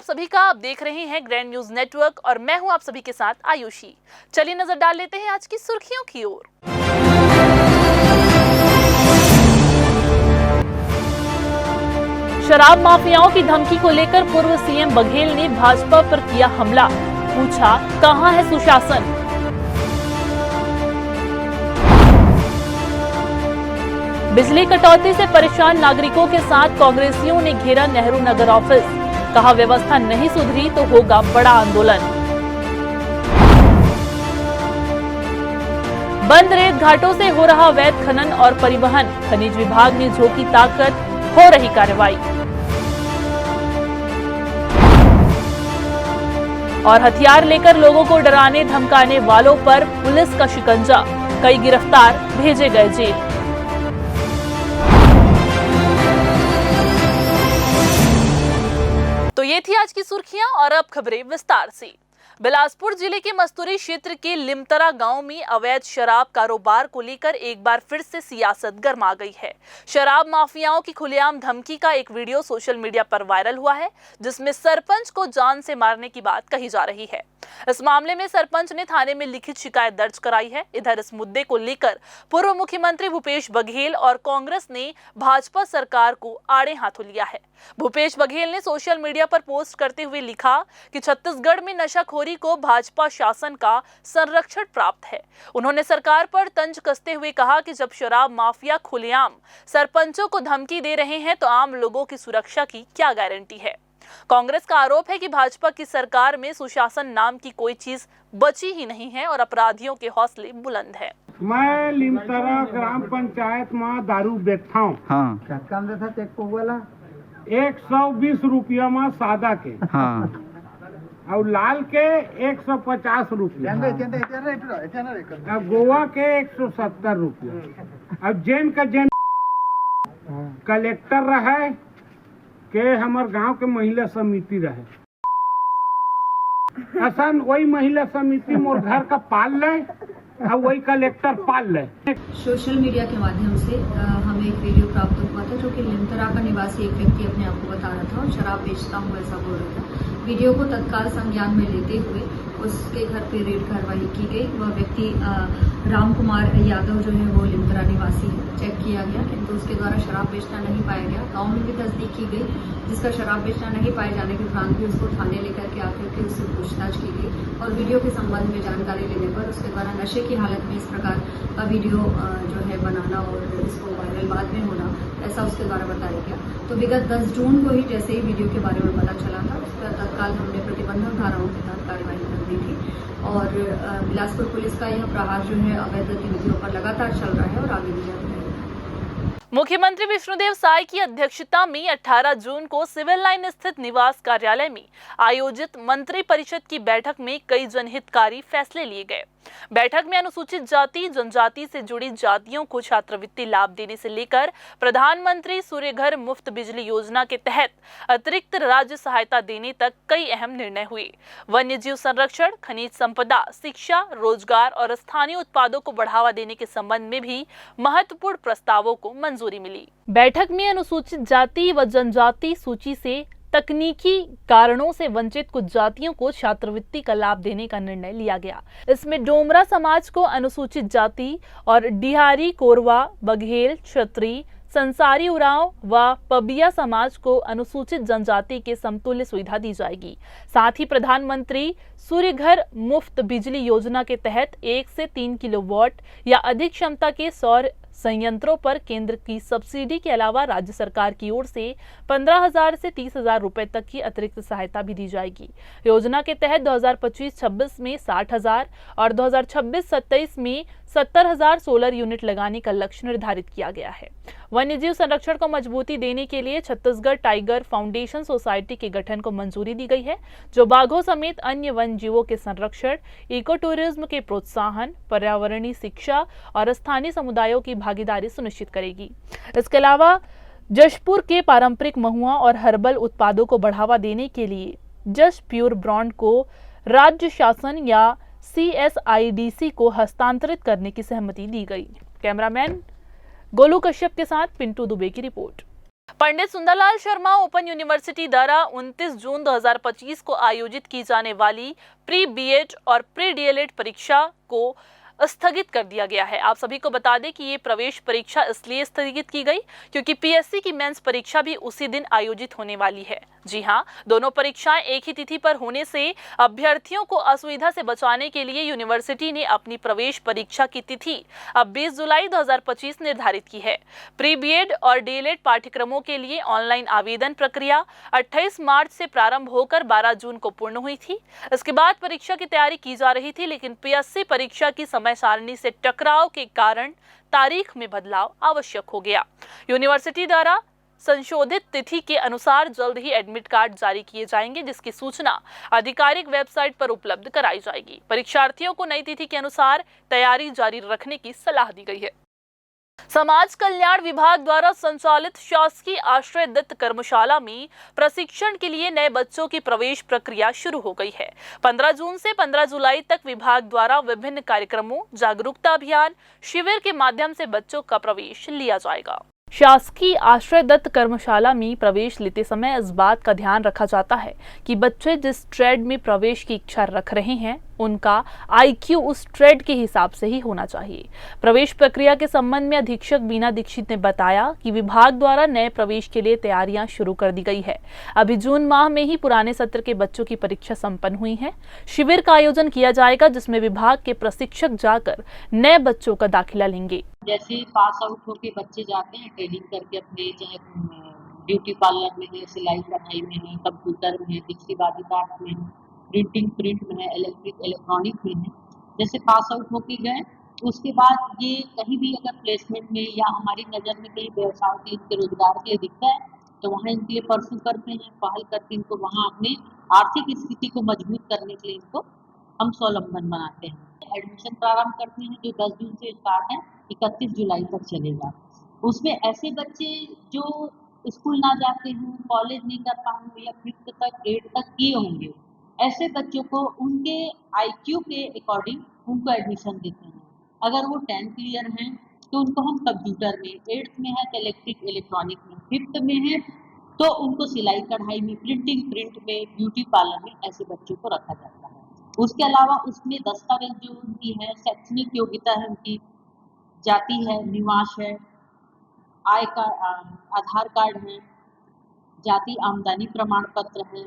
आप सभी का। आप देख रहे हैं ग्रैंड न्यूज नेटवर्क और मैं हूं आप सभी के साथ आयुषी। चलिए नजर डाल लेते हैं आज की सुर्खियों की ओर। शराब माफियाओं की धमकी को लेकर पूर्व सीएम बघेल ने भाजपा पर किया हमला। पूछा, कहां है सुशासन? बिजली कटौती से परेशान नागरिकों के साथ कांग्रेसियों ने घेरा नेहरू नगर ऑफिस। कहा, व्यवस्था नहीं सुधरी तो होगा बड़ा आंदोलन। बंद रेत घाटों से हो रहा अवैध खनन और परिवहन, खनिज विभाग ने झोंकी ताकत, हो रही कार्रवाई। और हथियार लेकर लोगों को डराने धमकाने वालों पर पुलिस का शिकंजा, कई गिरफ्तार, भेजे गए जेल। तो ये थी आज की सुर्खियां और अब खबरें विस्तार से। बिलासपुर जिले के मस्तूरी क्षेत्र के लिमतरा गांव में अवैध शराब कारोबार को लेकर एक बार फिर से सियासत गर्मा गई है। शराब माफियाओं की खुलेआम धमकी का एक वीडियो सोशल मीडिया पर वायरल हुआ है, जिसमें सरपंच को जान से मारने की बात कही जा रही है। इस मामले में सरपंच ने थाने में लिखित शिकायत दर्ज कराई है। इधर इस मुद्दे को लेकर पूर्व मुख्यमंत्री भूपेश बघेल और कांग्रेस ने भाजपा सरकार को आड़े हाथों लिया है। भूपेश बघेल ने सोशल मीडिया पर पोस्ट करते हुए लिखा कि छत्तीसगढ़ में नशाखोरी को भाजपा शासन का संरक्षण प्राप्त है। उन्होंने सरकार पर तंज कसते हुए कहा कि जब शराब माफिया खुलेआम सरपंचों को धमकी दे रहे हैं तो आम लोगों की सुरक्षा की क्या गारंटी है। कांग्रेस का आरोप है कि भाजपा की सरकार में सुशासन नाम की कोई चीज बची ही नहीं है और अपराधियों के हौसले बुलंद है। मैं लिमतरा ग्राम पंचायत में दारू बेचता हूँ। हाँ। क्या काम देता चेक को वाला 120 रुपया में सादा के। हाँ। और लाल के 150 रुपया। और गोवा के 170 रुपया। अब जैन का जैन कलेक्टर रहे के हमार गांव के महिला समिति रहे। असन वही महिला समिति मोर घर का पाल ले और वही कलेक्टर पाल ले। सोशल मीडिया के माध्यम से हमें एक वीडियो प्राप्त हुआ था, जो कि लिमतरा का निवासी एक व्यक्ति अपने आप को बता रहा था और शराब बेचता हूँ ऐसा बोल रहा था। वीडियो को तत्काल संज्ञान में लेते हुए उसके घर पे रेड कार्रवाई की गई। वह व्यक्ति राम कुमार यादव जो है वो लिमतरा निवासी है। चेक किया गया किंतु उसके द्वारा शराब बेचना नहीं पाया गया। गांव में भी तस्दीक की गई, जिसका शराब बेचना नहीं पाए जाने के उपरांत भी उसको थाने लेकर के आकर के उससे पूछताछ की गई और वीडियो के संबंध में जानकारी लेने पर उसके द्वारा नशे की हालत में इस प्रकार का वीडियो जो है बनाना और इसको वायरल बाद में होना, ऐसा उसके द्वारा बताया गया। तो विगत 10 जून को ही जैसे ही वीडियो के बारे में पता चला था, उस पर तत्काल हमने प्रतिबंधक धाराओं के तहत कार्रवाई कर दी थी और बिलासपुर पुलिस का यह प्रहार जो है अवैध गतिविधियों पर लगातार चल रहा है और आगे भी जारी रहेगा। मुख्यमंत्री विष्णुदेव साय की अध्यक्षता में 18 जून को सिविल लाइन स्थित निवास कार्यालय में आयोजित मंत्री परिषद की बैठक में कई जनहितकारी फैसले लिए गए। बैठक में अनुसूचित जाति जनजाति से जुड़ी जातियों को छात्रवृत्ति लाभ देने से लेकर प्रधानमंत्री सूर्यघर मुफ्त बिजली योजना के तहत अतिरिक्त राज्य सहायता देने तक कई अहम निर्णय हुए। वन्य जीव संरक्षण, खनिज संपदा, शिक्षा, रोजगार और स्थानीय उत्पादों को बढ़ावा देने के संबंध में भी महत्वपूर्ण प्रस्तावों को मंजूरी मिली। बैठक में अनुसूचित जाति व जनजाति सूची से तकनीकी कारणों से वंचित कुछ जातियों को छात्रवृत्ति का लाभ देने का निर्णय लिया गया। इसमें डोमरा समाज को अनुसूचित जाति और डिहारी, कोरवा, बघेल, क्षत्रिय, संसारी उरांव व पबिया समाज को अनुसूचित जनजाति के समतुल्य सुविधा दी जाएगी। साथ ही प्रधानमंत्री सूर्यघर मुफ्त बिजली योजना के तहत 1 से 3 किलोवाट या अधिक क्षमता के सौर संयंत्रों पर केंद्र की सब्सिडी के अलावा राज्य सरकार की ओर से 15,000 से 30,000 रुपए तक की अतिरिक्त सहायता भी दी जाएगी। योजना के तहत 2025-26 में 60,000 और 2026-27 में 70,000 सोलर यूनिट लगाने का लक्ष्य निर्धारित किया गया है। वन्यजीव संरक्षण को मजबूती देने के लिए छत्तीसगढ़ टाइगर फाउंडेशन सोसाइटी के गठन को मंजूरी दी गई है, जो बाघों समेत अन्य वन्य जीवों के संरक्षण, इको टूरिज्म के प्रोत्साहन, पर्यावरणीय शिक्षा और स्थानीय समुदायों की भागीदारी सुनिश्चित करेगी। इसके अलावा जशपुर के पारंपरिक महुआ और हर्बल उत्पादों को बढ़ावा देने के लिए जश प्योर ब्रांड को राज्य शासन या CSIDC को हस्तांतरित करने की सहमति दी गई। कैमरामैन गोलू कश्यप के साथ पिंटू दुबे की report. Pandit Sundarlal Sharma open university द्वारा 29 जून 2025 को आयोजित की जाने वाली प्री बीएड और प्री डीएलएड परीक्षा को स्थगित कर दिया गया है। आप सभी को बता दें कि ये प्रवेश परीक्षा इसलिए स्थगित की गई क्योंकि पीएससी की मेंस परीक्षा भी उसी दिन आयोजित होने वाली है। जी हां, दोनों परीक्षाएं एक ही तिथि पर होने से अभ्यर्थियों को असुविधा से बचाने के लिए यूनिवर्सिटी ने अपनी प्रवेश परीक्षा की तिथि अब 20 जुलाई 2025 निर्धारित की है। प्री बीएड और डीएलएड पाठ्यक्रमों के लिए ऑनलाइन आवेदन प्रक्रिया 28 मार्च से प्रारंभ होकर 12 जून को पूर्ण हुई थी। इसके बाद परीक्षा की तैयारी की जा रही थी, लेकिन पीएससी परीक्षा की समय सारणी से टकराव के कारण तारीख में बदलाव आवश्यक हो गया। यूनिवर्सिटी द्वारा संशोधित तिथि के अनुसार जल्द ही एडमिट कार्ड जारी किए जाएंगे, जिसकी सूचना आधिकारिक वेबसाइट पर उपलब्ध कराई जाएगी। परीक्षार्थियों को नई तिथि के अनुसार तैयारी जारी रखने की सलाह दी गई है। समाज कल्याण विभाग द्वारा संचालित शासकीय आश्रय दत्त कर्मशाला में प्रशिक्षण के लिए नए बच्चों की प्रवेश प्रक्रिया शुरू हो गई है। 15 जून से 15 जुलाई तक विभाग द्वारा विभिन्न कार्यक्रमों, जागरूकता अभियान, शिविर के माध्यम से बच्चों का प्रवेश लिया जाएगा। शासकीय आश्रय दत्त कर्मशाला में प्रवेश लेते समय इस बात का ध्यान रखा जाता है कि बच्चे जिस ट्रेड में प्रवेश की इच्छा रख रहे हैं उनका IQ उस ट्रेड के हिसाब से ही होना चाहिए। प्रवेश प्रक्रिया के संबंध में अधीक्षक बीना दीक्षित ने बताया कि विभाग द्वारा नए प्रवेश के लिए तैयारियां शुरू कर दी गई है। अभी जून माह में ही पुराने सत्र के बच्चों की परीक्षा संपन्न हुई है। शिविर का आयोजन किया जाएगा, जिसमें विभाग के प्रशिक्षक जाकर नए बच्चों का दाखिला लेंगे। जैसे पास आउट होके बच्चे जाते हैं ट्रेनिंग करके अपने, चाहे ब्यूटी पार्लर में है, सिलाई कढ़ाई में है, कंप्यूटर में है, दृष्टिबाधित आर्ट में है, प्रिंट में है, इलेक्ट्रॉनिक में है। जैसे पास आउट होके गए उसके बाद ये कहीं भी अगर प्लेसमेंट में या हमारी नज़र में कहीं व्यवसाय के इनके रोजगार के लिए दिखता है तो वहाँ इनके लिए परसू करते हैं, पहल करके इनको वहाँ अपने आर्थिक स्थिति को मजबूत करने के लिए इनको हम स्वावलंबन बनाते हैं। एडमिशन प्रारंभ करते हैं जो 10 जून से स्टार्ट है, 31 जुलाई तक चलेगा। उसमें ऐसे बच्चे जो स्कूल ना जाते हों, कॉलेज नहीं कर पाए हों या 5th तक 8th तक किए होंगे, ऐसे बच्चों को उनके IQ के अकॉर्डिंग उनको एडमिशन देते हैं। अगर वो 10th क्लियर हैं तो उनको हम कंप्यूटर में, 8th में है तो इलेक्ट्रॉनिक में, 5th में है तो उनको सिलाई कढ़ाई में, प्रिंट में, ब्यूटी पार्लर में ऐसे बच्चों को रखा जाता है। उसके अलावा उसमें दस्तावेज जो उनकी है, शैक्षणिक योग्यता है उनकी, जाति है, निवास है, आय का आधार कार्ड है, जाति आमदनी प्रमाण पत्र है,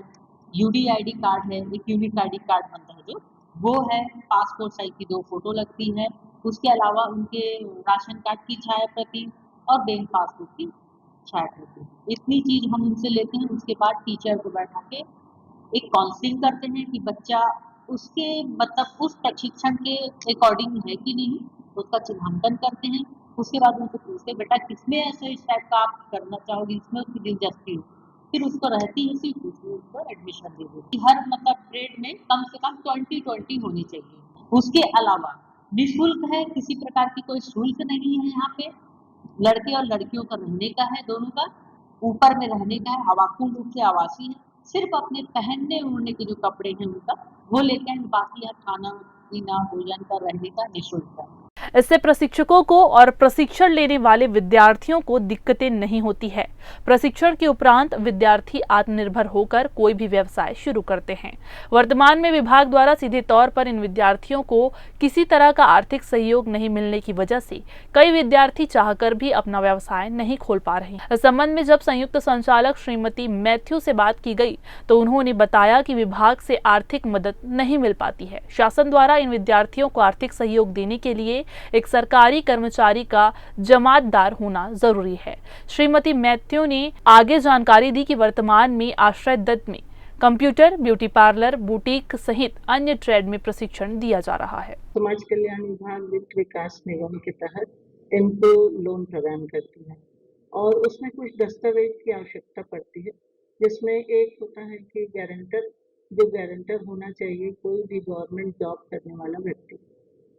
UDID कार्ड है, एक यूनिक ID कार्ड बनता है जो वो है, पासपोर्ट साइज की 2 फोटो लगती है। उसके अलावा उनके राशन कार्ड की छाया प्रति और बैंक पासबुक की छाया प्रति, इतनी चीज हम उनसे लेते हैं। उसके बाद टीचर को बैठा के एक काउंसलिंग करते हैं कि बच्चा उसके मतलब उस प्रशिक्षण के अकॉर्डिंग है कि नहीं, उसका चिन्हांकन करते हैं। उसके बाद उनको पूछते हैं बेटा किसमें ऐसे इस टाइप का आप करना चाहोगे, इसमें उसकी दिलचस्पी हो, फिर उसको रहती है सीट, उसमें उसको एडमिशन दे देती। हर मतलब ट्रेड में कम से कम 20-20 होनी चाहिए। उसके अलावा निःशुल्क है, किसी प्रकार की कोई शुल्क नहीं है। यहाँ पे लड़के और लड़कियों का रहने का है, दोनों का ऊपर में रहने का है, पूर्ण रूप से आवासीय है। सिर्फ अपने पहनने ओढ़ने के जो कपड़े हैं उनका वो लेते हैं, बाकी यहाँ खाना पीना भोजन का रहने का निःशुल्क है। इससे प्रशिक्षकों को और प्रशिक्षण लेने वाले विद्यार्थियों को दिक्कतें नहीं होती है। प्रशिक्षण के उपरांत विद्यार्थी आत्मनिर्भर होकर कोई भी व्यवसाय शुरू करते हैं। वर्तमान में विभाग द्वारा सीधे तौर पर इन विद्यार्थियों को किसी तरह का आर्थिक सहयोग नहीं मिलने की वजह से कई विद्यार्थी चाहकर भी अपना व्यवसाय नहीं खोल पा रहे हैं। इस संबंध में जब संयुक्त संचालक श्रीमती मैथ्यू से बात की गई तो उन्होंने बताया कि विभाग से आर्थिक मदद नहीं मिल पाती है। शासन द्वारा इन विद्यार्थियों को आर्थिक सहयोग देने के लिए एक सरकारी कर्मचारी का जमातदार होना जरूरी है। श्रीमती मैथ्यू ने आगे जानकारी दी कि वर्तमान में आश्रय दत्त में कंप्यूटर, ब्यूटी पार्लर, बुटीक सहित अन्य ट्रेड में प्रशिक्षण दिया जा रहा है। समाज कल्याण विभाग वित्त विकास निगम के तहत इनको लोन प्रदान करती है और उसमें कुछ दस्तावेज की आवश्यकता पड़ती है, जिसमें एक होता है कि गारंटर, जो गारंटर होना चाहिए कोई भी गवर्नमेंट जॉब करने वाला व्यक्ति।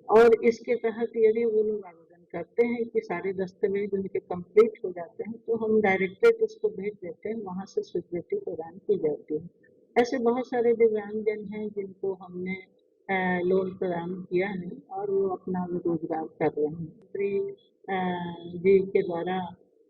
और इसके तहत यदि वो लोग आवेदन करते हैं कि सारे दस्तावेज उनके कंप्लीट हो जाते हैं तो हम डायरेक्टरेट उसको भेज देते हैं, वहाँ से स्वीकृति प्रदान की जाती है। ऐसे बहुत सारे दिव्यांगजन हैं जिनको हमने लोन प्रदान किया है और वो अपना रोजगार कर रहे हैं। जी के द्वारा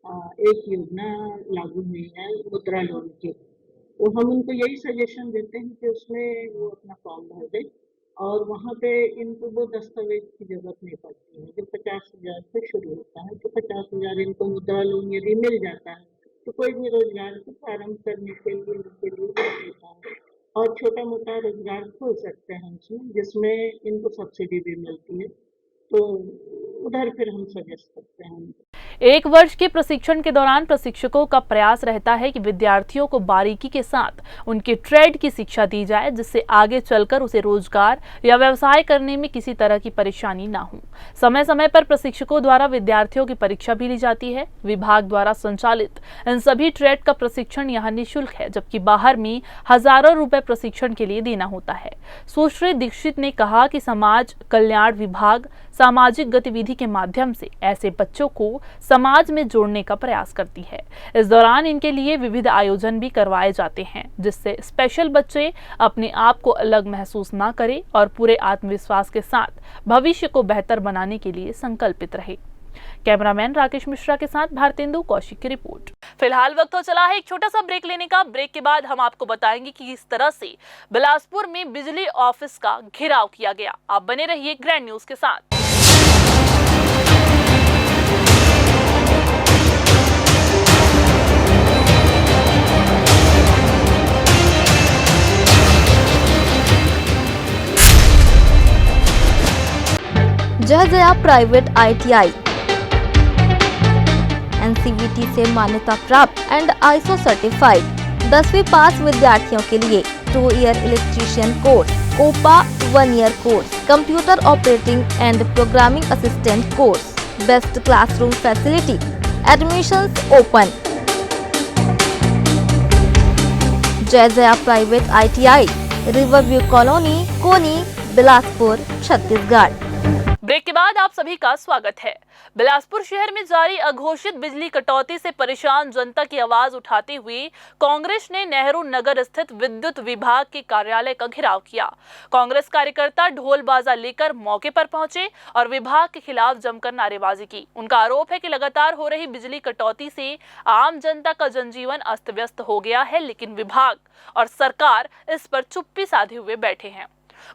एक योजना लागू हुई है मुद्रा लोन की। तो हम उनको यही सजेशन देते हैं कि उसमें वो अपना फॉर्म भर दें और वहाँ पे इनको वो दस्तावेज की जरूरत नहीं पड़ती है। जब 50,000 से शुरू होता है तो 50,000 इनको मुद्रा लोन यदि मिल जाता है तो कोई भी रोजगार को प्रारंभ करने के लिए उनके लिए देता है और छोटा मोटा रोजगार खोल सकते हैं उसमें, जिसमें इनको सब्सिडी भी मिलती है। तो उधर फिर हम सजेस्ट करते हैं। एक वर्ष के प्रशिक्षण के दौरान प्रशिक्षकों का प्रयास रहता है कि विद्यार्थियों को बारीकी के साथ उनके ट्रेड की शिक्षा दी जाए, जिससे आगे चलकर उसे रोजगार या व्यवसाय करने में किसी तरह की परेशानी ना हो। समय समय पर प्रशिक्षकों द्वारा विद्यार्थियों की परीक्षा भी ली जाती है। विभाग द्वारा संचालित इन सभी ट्रेड का प्रशिक्षण यहाँ निःशुल्क है, जबकि बाहर में हजारों रुपए प्रशिक्षण के लिए देना होता है। सुश्री दीक्षित ने कहा कि समाज कल्याण विभाग सामाजिक गतिविधि के माध्यम से ऐसे बच्चों को समाज में जोड़ने का प्रयास करती है। इस दौरान इनके लिए विविध आयोजन भी करवाए जाते हैं, जिससे स्पेशल बच्चे अपने आप को अलग महसूस ना करें और पूरे आत्मविश्वास के साथ भविष्य को बेहतर बनाने के लिए संकल्पित रहे। कैमरामैन राकेश मिश्रा के साथ भारतेंदु कौशिक की रिपोर्ट। फिलहाल वक्त हो चला है एक छोटा सा ब्रेक लेने का। ब्रेक के बाद हम आपको बताएंगे कि किस तरह से बिलासपुर में बिजली ऑफिस का घेराव किया गया। आप बने रहिए ग्रैंड न्यूज के साथ। जया प्राइवेट ITI NCVT से मान्यता प्राप्त एंड ISO सर्टिफाइड 10वीं पास विद्यार्थियों के लिए 2 year electrician course, COPA 1 year course, computer operating and programming assistant course, best classroom facility, admissions open. Jaya private ITI, Riverview colony, Koni, Bilaspur, Chhattisgarh. Break के बाद आप सभी का स्वागत है। बिलासपुर शहर में जारी अघोषित बिजली कटौती से परेशान जनता की आवाज उठाते हुए कांग्रेस ने नेहरू नगर स्थित विद्युत विभाग के कार्यालय का घेराव किया। कांग्रेस कार्यकर्ता ढोल बाजा लेकर मौके पर पहुंचे और विभाग के खिलाफ जमकर नारेबाजी की। उनका आरोप है कि लगातार हो रही बिजली कटौती से आम जनता का जनजीवन अस्त व्यस्त हो गया है, लेकिन विभाग और सरकार इस पर चुप्पी साधे हुए बैठे हैं।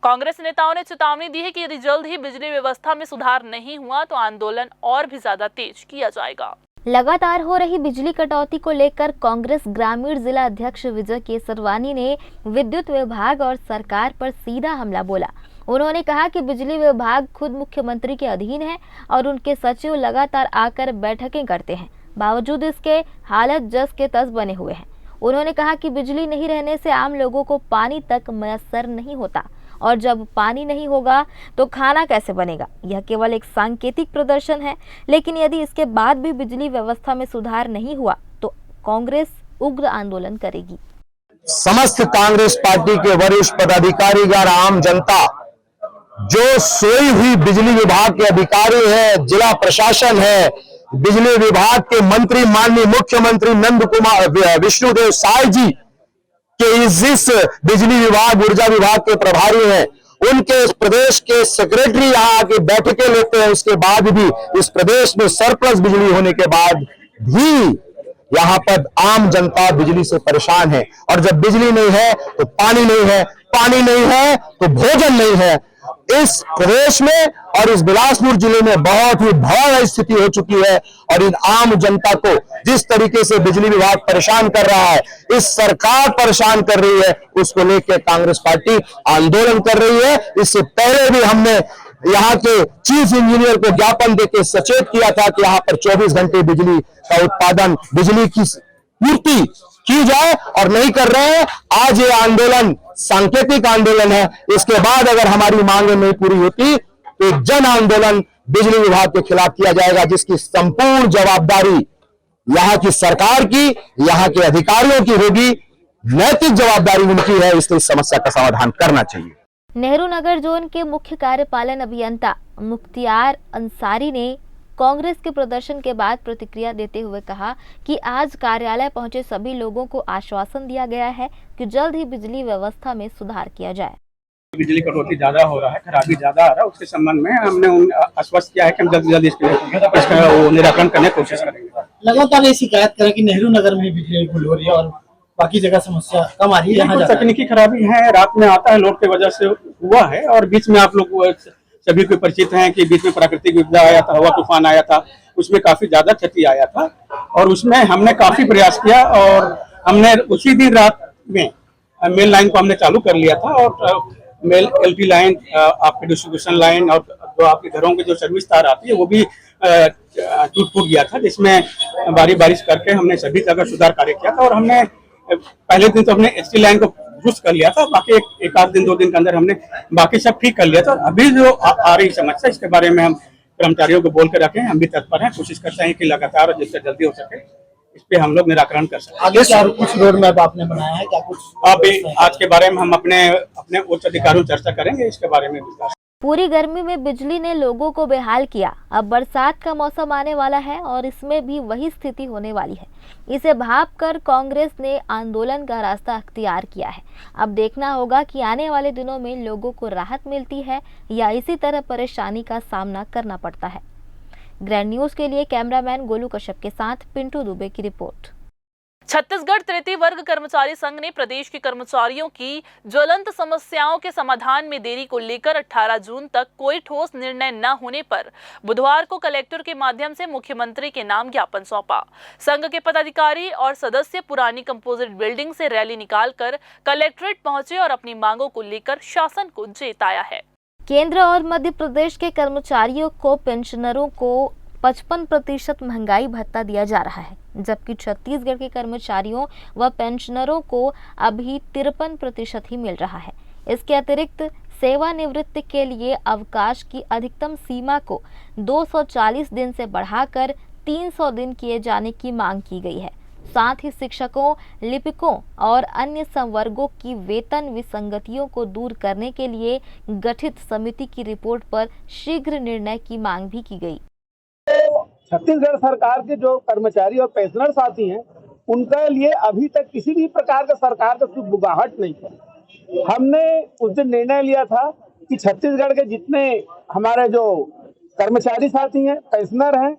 कांग्रेस नेताओं ने चेतावनी दी है कि यदि जल्द ही बिजली व्यवस्था में सुधार नहीं हुआ तो आंदोलन और भी ज्यादा तेज किया जाएगा। लगातार हो रही बिजली कटौती को लेकर कांग्रेस ग्रामीण जिला अध्यक्ष विजय केसरवानी ने विद्युत विभाग और सरकार पर सीधा हमला बोला। उन्होंने कहा कि बिजली विभाग खुद मुख्यमंत्री के अधीन है और उनके सचिव लगातार आकर बैठकें करते हैं, बावजूद इसके हालत जस के तस बने हुए हैं। उन्होंने कहा कि बिजली नहीं रहने से आम लोगों को पानी तक मैसर नहीं होता और जब पानी नहीं होगा तो खाना कैसे बनेगा। यह केवल एक सांकेतिक प्रदर्शन है, लेकिन यदि इसके बाद भी बिजली व्यवस्था में सुधार नहीं हुआ तो कांग्रेस उग्र आंदोलन करेगी। समस्त कांग्रेस पार्टी के वरिष्ठ पदाधिकारीगण, आम जनता, जो सोई हुई बिजली विभाग के अधिकारी है, जिला प्रशासन है, बिजली विभाग के मंत्री माननीय मुख्यमंत्री नंद कुमार विष्णुदेव साय जी के इस बिजली विभाग, ऊर्जा विभाग के प्रभारी हैं, उनके प्रदेश के सेक्रेटरी यहाँ आके बैठकें लेते हैं। उसके बाद भी इस प्रदेश में सरप्लस बिजली होने के बाद भी यहाँ पर आम जनता बिजली से परेशान है। और जब बिजली नहीं है तो पानी नहीं है, पानी नहीं है तो भोजन नहीं है। इस प्रदेश में और इस बिलासपुर जिले में बहुत ही भयावह स्थिति हो चुकी है और इन आम जनता को जिस तरीके से बिजली विभाग परेशान कर रहा है, इस सरकार परेशान कर रही है, उसको लेकर कांग्रेस पार्टी आंदोलन कर रही है। इससे पहले भी हमने यहाँ के चीफ इंजीनियर को ज्ञापन देकर सचेत किया था कि यहाँ पर 24 घंटे बिजली का उत्पादन, बिजली की पूर्ति की जाए और नहीं कर रहे हैं। आज ये आंदोलन सांकेतिक आंदोलन है। इसके बाद अगर हमारी मांगें नहीं पूरी होती तो एक जन आंदोलन बिजली विभाग के खिलाफ किया जाएगा, जिसकी संपूर्ण जवाबदारी यहाँ की सरकार की, यहाँ के अधिकारियों की होगी। नैतिक जवाबदारी उनकी है, इसलिए इस समस्या का समाधान करना चाहिए। नेहरू नगर जोन के मुख्य कार्यपालन अभियंता मुख्तियार अंसारी ने कांग्रेस के प्रदर्शन के बाद प्रतिक्रिया देते हुए कहा कि आज कार्यालय पहुंचे सभी लोगों को आश्वासन दिया गया है कि जल्द ही बिजली व्यवस्था में सुधार किया जाए। बिजली कटौती ज्यादा हो रहा है, खराबी ज्यादा आ रहा है, उसके संबंध में हमने आश्वस्त किया है कि हम जल्द से जल्द इसका वो निराकरण करने की कोशिश करेंगे। लगातार ये शिकायत करें कि नेहरू नगर में बिजली गुल हो रही है और बाकी जगह समस्या कम आ रही है, यहाँ कुछ तकनीकी खराबी है, रात में आता है, लोड की वजह से हुआ है। और बीच में आप लोग सभी को परिचित हैं कि बीच में प्राकृतिक विपदा आया था, हवा तूफान आया था, उसमें काफी ज्यादा क्षति आया था और उसमें हमने काफी प्रयास किया और हमने उसी दिन रात में मेल लाइन को हमने चालू कर लिया था और मेल LT लाइन, आपके डिस्ट्रीब्यूशन लाइन और जो आपके घरों के जो सर्विस तार आती है वो भी टूट गया था, जिसमें बारिश करके हमने सभी जगह सुधार कार्य किया था। और हमने पहले दिन तो हमने HT लाइन को दुरुस्त कर लिया था, बाकी एक आध दिन 2 दिन के अंदर हमने बाकी सब ठीक कर लिया था। अभी जो आ रही समस्या, इसके बारे में हम कर्मचारियों को बोल के रखें, हम भी तत्पर हैं, कोशिश करते हैं कि लगातार जिससे जल्दी हो सके इस पे हम लोग निराकरण कर सकते हैं। आगे क्या कुछ रोड मैप आपने बनाया है क्या? कुछ अभी आज के बारे में हम अपने उच्च अधिकारियों से चर्चा करेंगे इसके बारे में। पूरी गर्मी में बिजली ने लोगों को बेहाल किया। अब बरसात का मौसम आने वाला है और इसमें भी वही स्थिति होने वाली है। इसे भांपकर कांग्रेस ने आंदोलन का रास्ता अख्तियार किया है। अब देखना होगा कि आने वाले दिनों में लोगों को राहत मिलती है या इसी तरह परेशानी का सामना करना पड़ता है। ग्रैंड न्यूज के लिए कैमरामैन गोलू कश्यप के साथ पिंटू दुबे की रिपोर्ट। छत्तीसगढ़ तृतीय वर्ग कर्मचारी संघ ने प्रदेश के कर्मचारियों की ज्वलंत समस्याओं के समाधान में देरी को लेकर 18 जून तक कोई ठोस निर्णय न होने पर बुधवार को कलेक्टर के माध्यम से मुख्यमंत्री के नाम ज्ञापन सौंपा। संघ के पदाधिकारी और सदस्य पुरानी कंपोजिट बिल्डिंग से रैली निकालकर कलेक्ट्रेट पहुंचे और अपनी मांगों को लेकर शासन को जेताया है। केंद्र और मध्य प्रदेश के कर्मचारियों को पेंशनरों को 55% महंगाई भत्ता दिया जा रहा है, जबकि छत्तीसगढ़ के कर्मचारियों व पेंशनरों को अभी 53% ही मिल रहा है। इसके अतिरिक्त सेवानिवृत्ति के लिए अवकाश की अधिकतम सीमा को 240 दिन से बढ़ाकर 300 दिन किए जाने की मांग की गई है। साथ ही शिक्षकों, लिपिकों और अन्य संवर्गों की वेतन विसंगतियों को दूर करने के लिए गठित समिति की रिपोर्ट पर शीघ्र निर्णय की मांग भी की गई। छत्तीसगढ़ सरकार के जो कर्मचारी और पेंशनर साथी हैं, उनके लिए अभी तक किसी भी प्रकार का सरकार का कुछ बुगाहट नहीं है। हमने उस दिन निर्णय लिया था कि छत्तीसगढ़ के जितने हमारे जो कर्मचारी साथी हैं, पेंशनर हैं,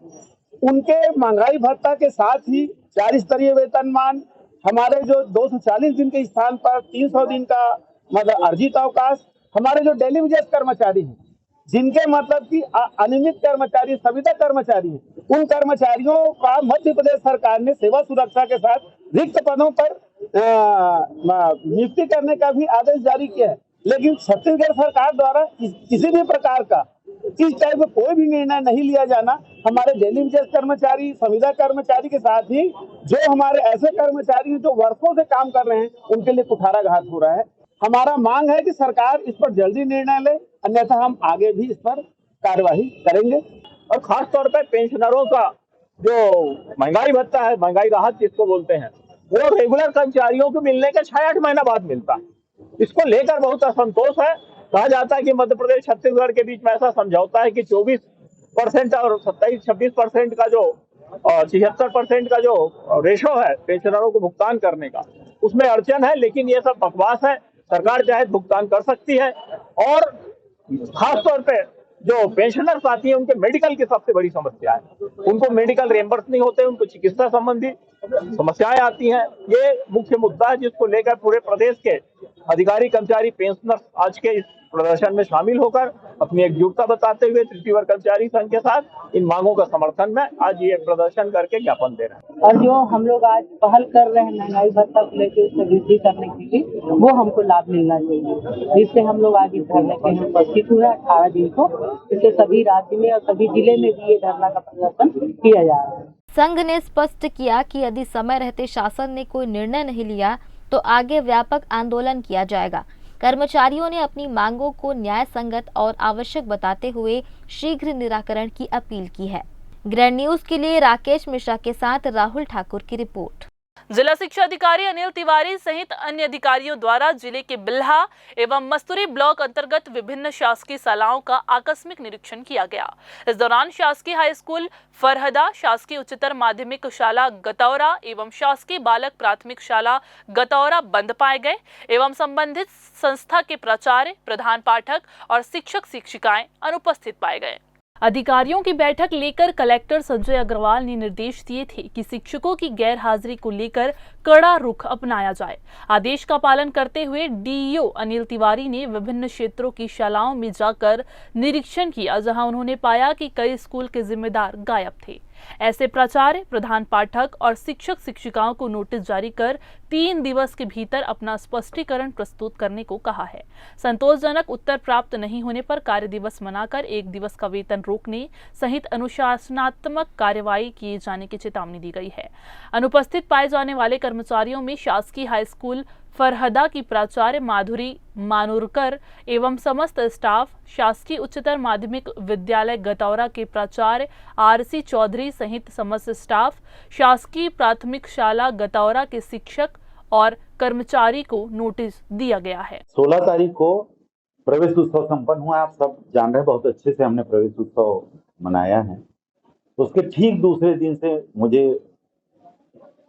उनके महंगाई भत्ता के साथ ही 4 स्तरीय वेतनमान, हमारे जो 240 दिन के स्थान पर 300 दिन का मतलब अर्जित अवकाश, हमारे जो डेली वेजेस कर्मचारी हैं, जिनके मतलब कि अनियमित कर्मचारी, संविदा कर्मचारी हैं, उन कर्मचारियों का मध्य प्रदेश सरकार ने सेवा सुरक्षा के साथ रिक्त पदों पर नियुक्ति करने का भी आदेश जारी किया है। लेकिन छत्तीसगढ़ सरकार द्वारा किसी भी प्रकार का इस टाइप का कोई भी निर्णय नहीं लिया जाना, हमारे डेली वेजेस कर्मचारी, संविदा कर्मचारी के साथ ही जो हमारे ऐसे कर्मचारी जो वर्षों से काम कर रहे हैं, उनके लिए कुठाराघात हो रहा है। हमारा मांग है कि सरकार इस पर जल्दी निर्णय ले, अन्यथा हम आगे भी इस पर कार्यवाही करेंगे। और खास तौर पर पेंशनरों का जो महंगाई भत्ता है, महंगाई राहत जिसको बोलते हैं, वो रेगुलर कर्मचारियों को मिलने के 6-8 महीना बाद मिलता है। इसको लेकर बहुत असंतोष है। कहा जाता है कि मध्य प्रदेश छत्तीसगढ़ के बीच में ऐसा समझौता है कि 24% और 27-26% का जो 76% का जो रेशो है पेंशनरों को भुगतान करने का, उसमें अड़चन है। लेकिन ये सब बकवास है। सरकार चाहे भुगतान कर सकती है। और खास तौर पे जो पेंशनर साथी हैं, उनके मेडिकल की सबसे बड़ी समस्या है। उनको मेडिकल रिएम्बर्स नहीं होते, उनको चिकित्सा संबंधी समस्याएं आती हैं। ये मुख्य मुद्दा है जिसको लेकर पूरे प्रदेश के अधिकारी, कर्मचारी, पेंशनर आज के इस प्रदर्शन में शामिल होकर अपनी एकजुटता बताते हुए तृतीय वर्ग कर्मचारी संघ के साथ इन मांगों का समर्थन में आज ये प्रदर्शन करके ज्ञापन दे रहे हैं। और जो हम लोग आज पहल कर रहे हैं महंगाई भत्ता को लेकर उससे वृद्धि करने के लिए, वो हमको लाभ मिलना चाहिए, जिससे हम लोग आज इस धरने पे उपस्थित हुए 18 दिन को। इससे सभी राज्य में और सभी जिले में भी ये धरना का प्रदर्शन किया जा रहा है। संघ ने स्पष्ट किया कि यदि समय रहते शासन ने कोई निर्णय नहीं लिया तो आगे व्यापक आंदोलन किया जाएगा। कर्मचारियों ने अपनी मांगों को न्याय संगत और आवश्यक बताते हुए शीघ्र निराकरण की अपील की है। ग्रैंड न्यूज के लिए राकेश मिश्रा के साथ राहुल ठाकुर की रिपोर्ट। जिला शिक्षा अधिकारी अनिल तिवारी सहित अन्य अधिकारियों द्वारा जिले के बिल्हा एवं मस्तूरी ब्लॉक अंतर्गत विभिन्न शासकीय शालाओं का आकस्मिक निरीक्षण किया गया। इस दौरान शासकीय हाई स्कूल फरहदा, शासकीय उच्चतर माध्यमिक शाला गतौरा एवं शासकीय बालक प्राथमिक शाला गतौरा बंद पाए गए एवं संबंधित संस्था के प्राचार्य, प्रधान पाठक और शिक्षक शिक्षिकाएं अनुपस्थित पाए गए। अधिकारियों की बैठक लेकर कलेक्टर संजय अग्रवाल ने निर्देश दिए थे कि शिक्षकों की गैर हाजिरी को लेकर कड़ा रुख अपनाया जाए। आदेश का पालन करते हुए डीईओ अनिल तिवारी ने विभिन्न क्षेत्रों की शालाओं में जाकर निरीक्षण किया, जहां उन्होंने पाया कि कई स्कूल के जिम्मेदार गायब थे। ऐसे प्राचार्य, प्रधान पाठक और शिक्षक शिक्षिकाओं को नोटिस जारी कर 3 दिवस के भीतर अपना स्पष्टीकरण प्रस्तुत करने को कहा है। संतोषजनक उत्तर प्राप्त नहीं होने पर कार्य दिवस मनाकर 1 दिवस का वेतन रोकने सहित अनुशासनात्मक कार्यवाही किए जाने की चेतावनी दी गई है। अनुपस्थित पाए जाने वाले कर्मचारियों में शासकीय हाई स्कूल फरहदा की प्राचार्य माधुरी मानुरकर एवं समस्त स्टाफ, शासकीय उच्चतर माध्यमिक विद्यालय गतौरा के प्राचार्य आरसी चौधरी सहित समस्त स्टाफ, शासकीय प्राथमिक शाला गतौरा के शिक्षक और कर्मचारी को नोटिस दिया गया है। 16 तारीख को प्रवेश उत्सव संपन्न हुआ। आप सब जान रहे हैं, बहुत अच्छे से हमने प्रवेश उत्सव मनाया है। उसके ठीक दूसरे दिन से मुझे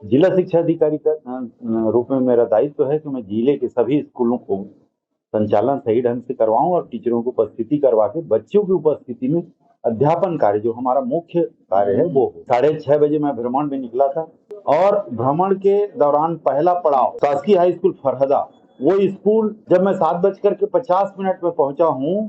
जिला शिक्षा अधिकारी का रूप में मेरा दायित्व है कि मैं जिले के सभी स्कूलों को संचालन सही ढंग से करवाऊं और टीचरों को उपस्थिति करवा के बच्चों की उपस्थिति में अध्यापन कार्य, जो हमारा मुख्य कार्य है, वो 6:30 बजे मैं भ्रमण में निकला था। और भ्रमण के दौरान पहला पड़ाव शासकीय हाई स्कूल फरहदा, वो स्कूल जब मैं 7:50 में पहुंचा हूं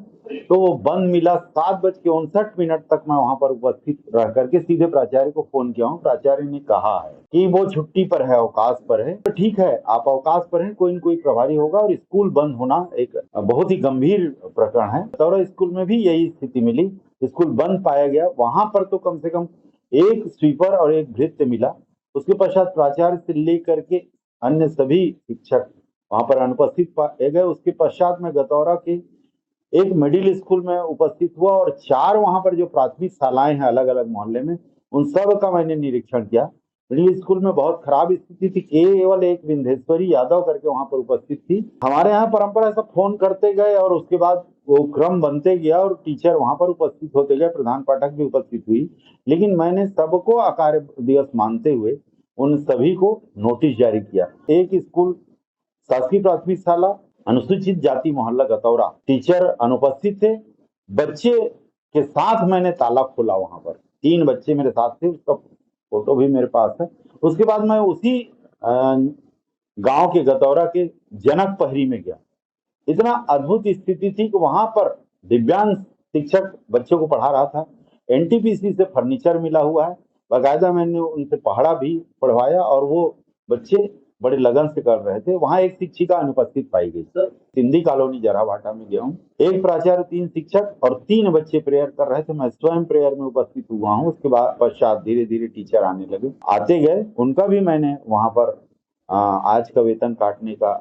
तो बंद मिला। 7:59 तक मैं वहां पर उपस्थित रह करके सीधे प्राचार्य को फोन किया हूं। प्राचार्य ने कहा है कि वो छुट्टी पर है, अवकाश पर है। तो ठीक है, आप अवकाश पर हैं, कोई न कोई प्रभारी होगा। और स्कूल बंद होना एक बहुत ही गंभीर प्रकरण है। गतौरा स्कूल में भी यही स्थिति मिली, स्कूल बंद पाया गया। वहां पर तो कम से कम एक स्वीपर और एक भृत्य मिला। उसके पश्चात प्राचार्य से लेकर के अन्य सभी शिक्षक वहां पर अनुपस्थित पाए गए। उसके पश्चात में गतौरा के एक मिडिल स्कूल में उपस्थित हुआ और 4 वहां पर जो प्राथमिक शालाएं हैं अलग अलग मोहल्ले में, उन सब का मैंने निरीक्षण किया। मिडिल स्कूल में बहुत खराब स्थिति थी। केवल एक विंध्येश्वरी यादव करके वहां पर उपस्थित थी। हमारे यहाँ परंपरा से फोन करते गए और उसके बाद वो क्रम बनते गया और टीचर वहां पर उपस्थित होते गए, प्रधान पाठक भी उपस्थित हुई। लेकिन मैंने सबको अकार्य दिवस मानते हुए उन सभी को नोटिस जारी किया। एक स्कूल शासकीय प्राथमिक शाला अनुसूचित जाति मोहल्ला गतौरा, टीचर अनुपस्थित थे। बच्चे के साथ मैंने ताला खोला, वहां पर 3 बच्चे मेरे साथ थे, उसका फोटो भी मेरे पास है। उसके बाद मैं उसी गांव के गतौरा के जनक पहरी में गया। इतना अद्भुत स्थिति थी कि वहां पर दिव्यांग शिक्षक बच्चों को पढ़ा रहा था। एनटीपीसी से फर्नीचर मिला हुआ है, बाकायदा मैंने उनसे पढ़ा भी पढ़वाया और वो बच्चे बड़े लगन से कर रहे थे। वहां एक शिक्षिका अनुपस्थित पाई गई। सिंधी कॉलोनी जराभाटा में गया हूँ। एक प्राचार्य, 3 शिक्षक और 3 बच्चे प्रेयर कर रहे थे। मैं स्वयं प्रेयर में उपस्थित हुआ हूँ। उसके बाद पश्चात धीरे धीरे टीचर आने लगे, आते गए। उनका भी मैंने वहां पर आज का वेतन काटने का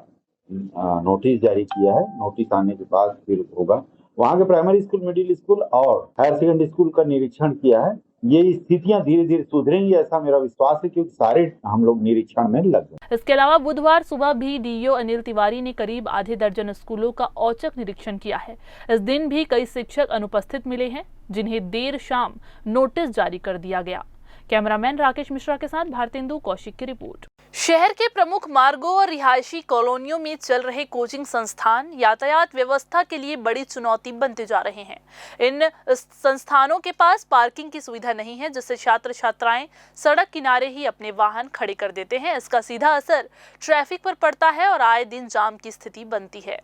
नोटिस जारी किया है। नोटिस आने के बाद फिर होगा। वहां के प्राइमरी स्कूल, मिडिल स्कूल और हायर सेकेंडरी स्कूल का निरीक्षण किया है। ये स्थितियां धीरे धीरे सुधरेंगी, ऐसा मेरा विश्वास है, क्योंकि सारे हम लोग निरीक्षण में लग गए। इसके अलावा बुधवार सुबह भी डीईओ अनिल तिवारी ने करीब आधे दर्जन स्कूलों का औचक निरीक्षण किया है। इस दिन भी कई शिक्षक अनुपस्थित मिले हैं, जिन्हें देर शाम नोटिस जारी कर दिया गया। कैमरामैन राकेश मिश्रा के साथ भारतेंदु कौशिक की रिपोर्ट। शहर के प्रमुख मार्गों और रिहायशी कॉलोनियों में चल रहे कोचिंग संस्थान यातायात व्यवस्था के लिए बड़ी चुनौती बनते जा रहे हैं। इन संस्थानों के पास पार्किंग की सुविधा नहीं है, जिससे छात्र छात्राएं सड़क किनारे ही अपने वाहन खड़े कर देते हैं। इसका सीधा असर ट्रैफिक पर पड़ता है और आए दिन जाम की स्थिति बनती है।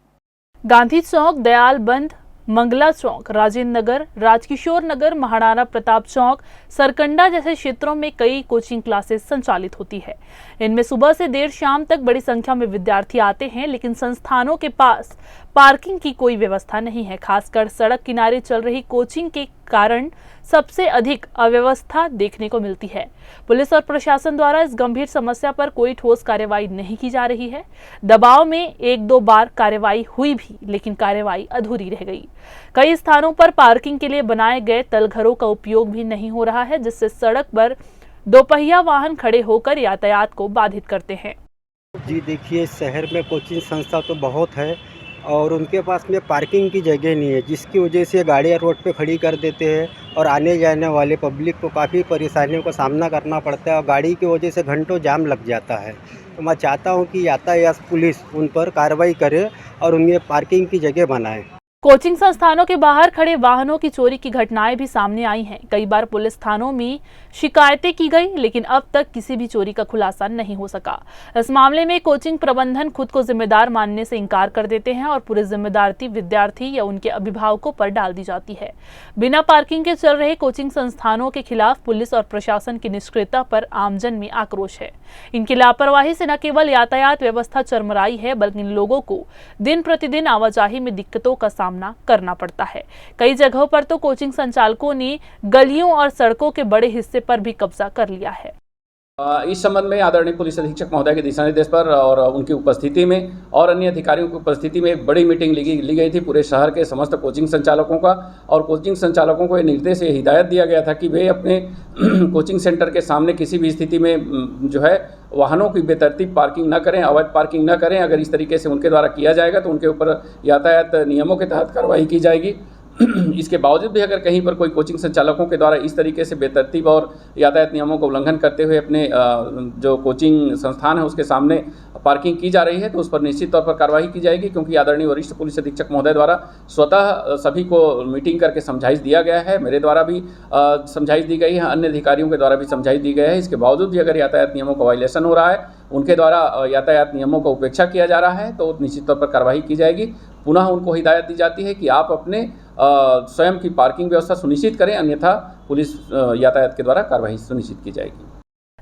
गांधी चौक, दयालबंद, मंगला चौक, राजेंद्र नगर, राजकिशोर नगर, महाराणा प्रताप चौक, सरकंडा जैसे क्षेत्रों में कई कोचिंग क्लासेस संचालित होती है। इनमें सुबह से देर शाम तक बड़ी संख्या में विद्यार्थी आते हैं, लेकिन संस्थानों के पास पार्किंग की कोई व्यवस्था नहीं है। खासकर सड़क किनारे चल रही कोचिंग के कारण सबसे अधिक अव्यवस्था देखने को मिलती है। पुलिस और प्रशासन द्वारा इस गंभीर समस्या पर कोई ठोस कार्रवाई नहीं की जा रही है। दबाव में 1-2 बार कार्रवाई हुई भी, लेकिन कार्रवाई अधूरी रह गई। कई स्थानों पर पार्किंग के लिए बनाए गए तलघरों का उपयोग भी नहीं हो रहा है, जिससे सड़क पर दोपहिया वाहन खड़े होकर यातायात को बाधित करते हैं। जी देखिए, शहर में कोचिंग संस्था तो बहुत है और उनके पास में पार्किंग की जगह नहीं है, जिसकी वजह से गाड़ियाँ रोड पे खड़ी कर देते हैं और आने जाने वाले पब्लिक को काफ़ी परेशानियों का सामना करना पड़ता है और गाड़ी की वजह से घंटों जाम लग जाता है। तो मैं चाहता हूँ कि यातायात पुलिस उन पर कार्रवाई करे और उन्हें पार्किंग की जगह बनाए। कोचिंग संस्थानों के बाहर खड़े वाहनों की चोरी की घटनाएं भी सामने आई हैं। कई बार पुलिस थानों में शिकायतें की गई, लेकिन अब तक किसी भी चोरी का खुलासा नहीं हो सका। इस मामले में कोचिंग प्रबंधन खुद को जिम्मेदार मानने से इनकार कर देते हैं और पूरी जिम्मेदारी विद्यार्थी या उनके अभिभावकों पर डाल दी जाती है। बिना पार्किंग के चल रहे कोचिंग संस्थानों के खिलाफ पुलिस और प्रशासन की निष्क्रियता पर आमजन में आक्रोश है। इनकी लापरवाही से न केवल यातायात व्यवस्था चरमराई है, बल्कि लोगों को दिन प्रतिदिन आवाजाही में दिक्कतों का सामना करना पड़ता है। कई जगहों पर तो कोचिंग संचालकों ने गलियों और सड़कों के बड़े हिस्से पर भी कब्जा कर लिया है। इस संबंध में आदरणीय पुलिस अधीक्षक महोदय के दिशा निर्देश पर और उनकी उपस्थिति में और अन्य अधिकारियों की उपस्थिति में एक बड़ी मीटिंग ली गई थी पूरे शहर के समस्त कोचिंग संचालकों का। और कोचिंग संचालकों को ये निर्देश ये हिदायत दिया गया था कि वे अपने कोचिंग सेंटर के सामने किसी भी स्थिति में जो है वाहनों की बेतरतीब पार्किंग न करें, अवैध पार्किंग न करें। अगर इस तरीके से उनके द्वारा किया जाएगा तो उनके ऊपर यातायात नियमों के तहत कार्रवाई की जाएगी। इसके बावजूद भी अगर कहीं पर कोई कोचिंग संचालकों के द्वारा इस तरीके से बेतरतीब और यातायात नियमों का उल्लंघन करते हुए अपने जो कोचिंग संस्थान है उसके सामने पार्किंग की जा रही है, तो उस पर निश्चित तौर पर कार्रवाई की जाएगी। क्योंकि आदरणीय वरिष्ठ पुलिस अधीक्षक महोदय द्वारा स्वतः सभी को मीटिंग करके समझाइश दिया गया है। मेरे द्वारा भी समझाइश दी गई है, अन्य अधिकारियों के द्वारा भी समझाइश दी गई है। इसके बावजूद भी अगर यातायात नियमों का वायलेशन हो रहा है, उनके द्वारा यातायात नियमों का उपेक्षा किया जा रहा है, तो निश्चित तौर पर कार्रवाई की जाएगी। पुनः उनको हिदायत दी जाती है कि आप अपने स्वयं की पार्किंग व्यवस्था सुनिश्चित करें, अन्यथा पुलिस यातायात के द्वारा कार्रवाई सुनिश्चित की जाएगी।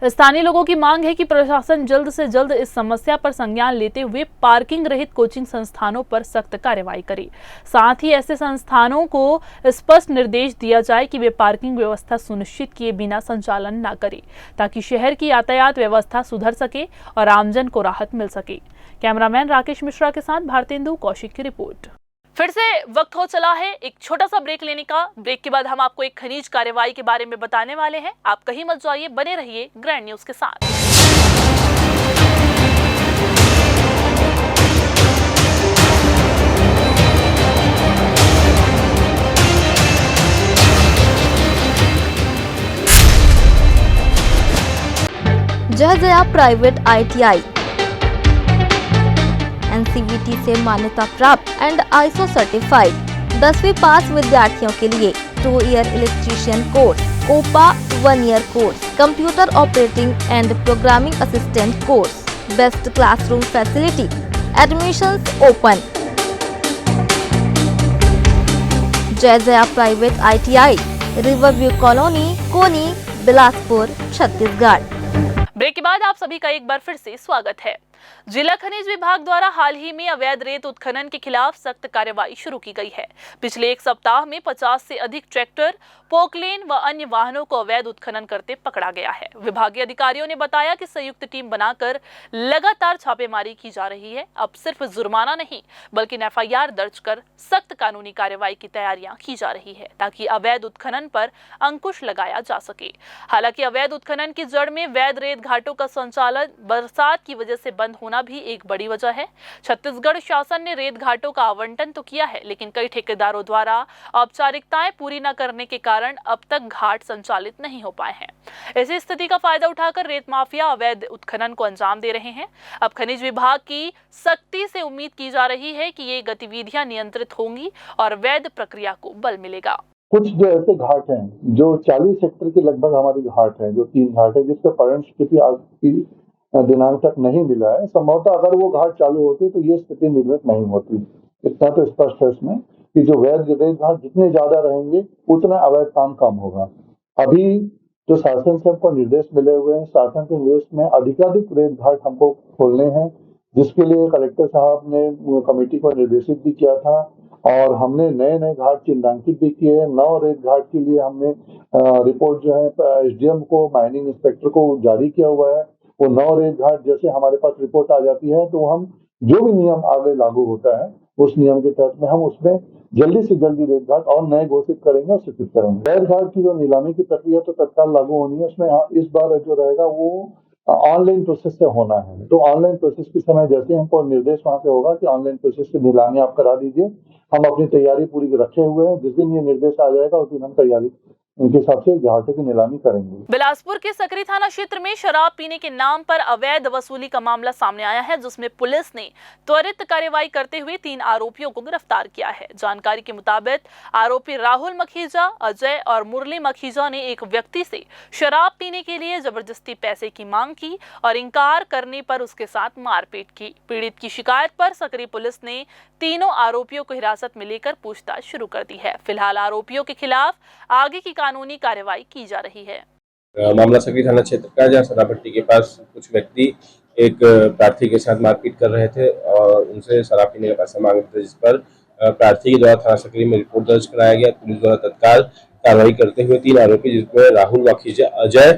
स्थानीय लोगों की मांग है कि प्रशासन जल्द से जल्द इस समस्या पर संज्ञान लेते हुए पार्किंग रहित कोचिंग संस्थानों पर सख्त कार्रवाई करे। साथ ही ऐसे संस्थानों को स्पष्ट निर्देश दिया जाए कि वे पार्किंग व्यवस्था सुनिश्चित किए बिना संचालन न करें, ताकि शहर की यातायात व्यवस्था सुधर सके और आमजन को राहत मिल सके। कैमरामैन राकेश मिश्रा के साथ भारतेंदु कौशिक की रिपोर्ट। फिर से वक्त हो चला है एक छोटा सा ब्रेक लेने का। ब्रेक के बाद हम आपको एक खनिज कार्रवाई के बारे में बताने वाले हैं। आप कहीं मत जाइए, बने रहिए ग्रैंड न्यूज के साथ। जय जया प्राइवेट ITI NCVT से मान्यता प्राप्त एंड ISO सर्टिफाइड 10वीं पास विद्यार्थियों के लिए 2 year electrician course, COPA 1 year course, computer operating and programming assistant course, best classroom facility, admissions open. Jai Jaya private ITI, Riverview colony, Koni, Bilaspur, Chhattisgarh. Break के बाद आप सभी का एक बार फिर से स्वागत है। जिला खनिज विभाग द्वारा हाल ही में अवैध रेत उत्खनन के खिलाफ सख्त कार्रवाई शुरू की गई है। पिछले एक सप्ताह में 50 से अधिक ट्रैक्टर, पोकलेन व अन्य वाहनों को अवैध उत्खनन करते पकड़ा गया है। विभागीय अधिकारियों ने बताया कि संयुक्त टीम बनाकर लगातार छापेमारी की जा रही है। अब सिर्फ जुर्माना नहीं, बल्कि FIR दर्ज कर सख्त कानूनी कार्रवाई की तैयारियां की जा रही है, ताकि अवैध उत्खनन पर अंकुश लगाया जा सके। हालांकि अवैध उत्खनन की जड़ में वैध रेत घाटों का संचालन बरसात की वजह से बंद होना भी एक बड़ी वजह है। छत्तीसगढ़ शासन ने रेत घाटों का आवंटन तो किया है, लेकिन कई ठेकेदारों द्वारा औपचारिकताएं पूरी न करने के कारण अब तक घाट संचालित नहीं हो पाए हैं। ऐसी स्थिति का फायदा उठाकर रेत माफिया अवैध उत्खनन को अंजाम दे रहे हैं। अब खनिज विभाग की सख्ती से उम्मीद की जा रही है कि ये गतिविधियां नियंत्रित होंगी और वैध प्रक्रिया को बल मिलेगा। कुछ जो ऐसे घाट हैं जो 40 हेक्टेयर के लगभग हमारी घाट है, जो 3 घाट है जिसका परिणाम स्थिति आज की दिनांक तक नहीं मिला है। संभवतः अगर वो घाट चालू होती तो ये स्थिति निर्मित नहीं होती। इतना तो स्पष्ट है इसमें कि जो वैध रेत घाट जितने ज्यादा रहेंगे उतना अवैध काम कम होगा। अभी जो शासन से हमको निर्देश मिले हुए हैं, शासन के निर्देश में अधिकाधिक रेत घाट हमको खोलने हैं, जिसके लिए कलेक्टर साहब ने कमेटी को निर्देशित भी किया था और हमने नए नए घाट चिन्हांकित भी किए हैं। 9 रेत घाट के लिए हमने रिपोर्ट जो है SDM को, माइनिंग इंस्पेक्टर को जारी किया हुआ है। वो 9 रेत घाट जैसे हमारे पास रिपोर्ट आ जाती है तो हम जो भी नियम आगे लागू होता है उस नियम के तहत में हम उसमें जल्दी से जल्दी रेत घाट और नए घोषित करेंगे और स्वीकृत करेंगे। रेत घाट की जो नीलामी की प्रक्रिया तो तत्काल लागू होनी है, उसमें इस बार जो रहेगा वो ऑनलाइन प्रोसेस से होना है। तो ऑनलाइन प्रोसेस के समय जैसे हमको निर्देश वहां से होगा कि ऑनलाइन प्रोसेस की नीलामी आप करा दीजिए, हम अपनी तैयारी पूरी रखे हुए हैं। जिस दिन ये निर्देश आ जाएगा उस दिन हम तैयारी इनके हिसाब से घाटे की नीलामी करेंगे। बिलासपुर के सकरी थाना क्षेत्र में शराब पीने के नाम पर अवैध वसूली का मामला सामने आया है, जिसमें पुलिस ने त्वरित कार्रवाई करते हुए 3 आरोपियों को गिरफ्तार किया है। जानकारी के मुताबिक आरोपी राहुल मखीजा, अजय और मुरली मखीजा ने एक व्यक्ति से शराब पीने के लिए जबरदस्ती पैसे की मांग की और इनकार करने पर उसके साथ मारपीट की। पीड़ित की शिकायत पर सकरी पुलिस ने तीनों आरोपियों को हिरासत में लेकर पूछताछ शुरू कर दी है। फिलहाल आरोपियों के खिलाफ आगे की कानूनी कार्रवाई की जा रही है। मामला सकरी थाना क्षेत्र का, जहाँ शराबभट्टी के पास कुछ व्यक्ति एक प्रार्थी के साथ मारपीट कर रहे थे और उनसे शराब पीने का पैसा मांग रहे थे, जिस पर प्रार्थी के द्वारा थाना सकरी में रिपोर्ट दर्ज कराया गया। पुलिस द्वारा तत्काल कार्रवाई करते हुए 3 आरोपी, जिसमें राहुल माखीजा, अजय